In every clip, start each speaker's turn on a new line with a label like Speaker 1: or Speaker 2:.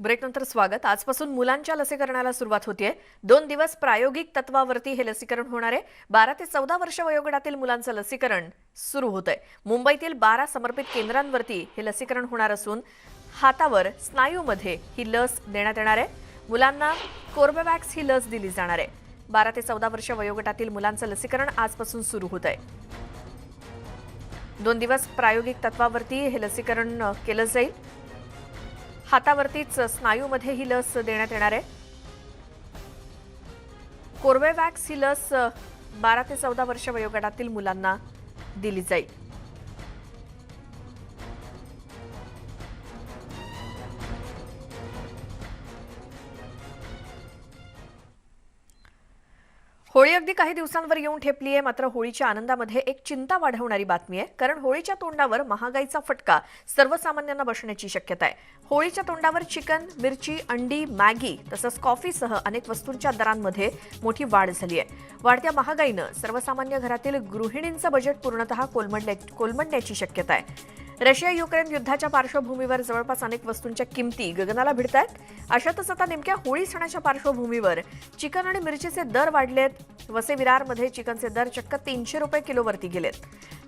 Speaker 1: ब्रेकनंतर स्वागत। आजपासून मुलांच्या लसीकरणाला सुरुवात होतीये। 2 दिवस प्रायोगिक तत्वावरती हे लसीकरण होणार आहे। 12 ते 14 वर्ष वयोगटातील मुलांचं लसीकरण सुरू होतंय। मुंबईतील 12 समर्पित केंद्रांवरती हे लसीकरण होणार असून हातावर स्नायूमध्ये ही लस देण्यात येणार आहे। मुलांना कोर्बेवॅक्स ही लस दिली जाणार आहे। 12 ते 14 वर्ष वयोगटातील मुलांचं लसीकरण आजपासून सुरू होतंय। 2 दिवस प्रायोगिक तत्वावरती हे लसीकरण केलं जाईल। हातावरतीच स्नायूमध्ये ही लस देण्यात येणार आहे। कोर्बेवॅक्स ही लस 12 ते 14 वर्ष वयोगटातील मुलांना दिली जाईल। होळी अगदी काही दिवसांवर येऊन ठेपली आहे। मात्र होळीच्या आनंदामध्ये एक चिंता वाढवणारी बातमी आहे, कारण होळीच्या तोंडावर महागाईचा फटका सर्वसामान्यांना बसण्याची शक्यता आहे। होळीच्या तोंडावर चिकन, मिरची, अंडी, मॅगी तसंच कॉफीसह अनेक वस्तूंच्या दरांमध्ये मोठी वाढ झाली आहे। वाढत्या महागाईनं सर्वसामान्य घरातील गृहिणींचं बजेट पूर्णतः कोलमडण्याची शक्यता आहे। रशिया युक्रेन युद्धाच्या पार्श्वभूमीवर जवळपास अनेक वस्तूंच्या किमती गगनाला भिडतायत। अशातच आता नेमक्या होळी सणाच्या पार्श्वभूमीवर चिकन आणि मिरचीचे दर वाढलेत। वसई विरारमध्ये चिकनचे दर चक्क 300 रुपये किलोवरती गेलेत।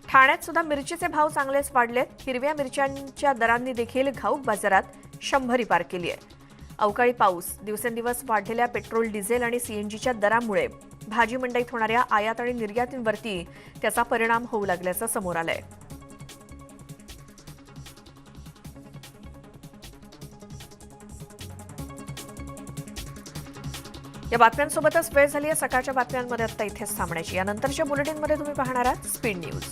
Speaker 1: ठाण्यात सुद्धा मिरचीचे भाव चांगलेच वाढलेत। हिरव्या मिरच्यांच्या दरांनी देखील घाऊक बाजारात 100 पार केली आहे। अवकाळी पाऊस, दिवसेंदिवस वाढलेल्या पेट्रोल, डिझेल आणि सीएनजीच्या दरामुळे भाजी मंडईत होणाऱ्या आयात आणि निर्यातींवरती त्याचा परिणाम होऊ लागल्याचं समोर आलंय। या बातम्यांसोबतच वेळ झाली आहे सकाळच्या बातम्यांमध्ये आता इथेच थांबण्याची। यानंतरच्या बुलेटिनमध्ये तुम्ही पाहणार आहात स्पीड न्यूज।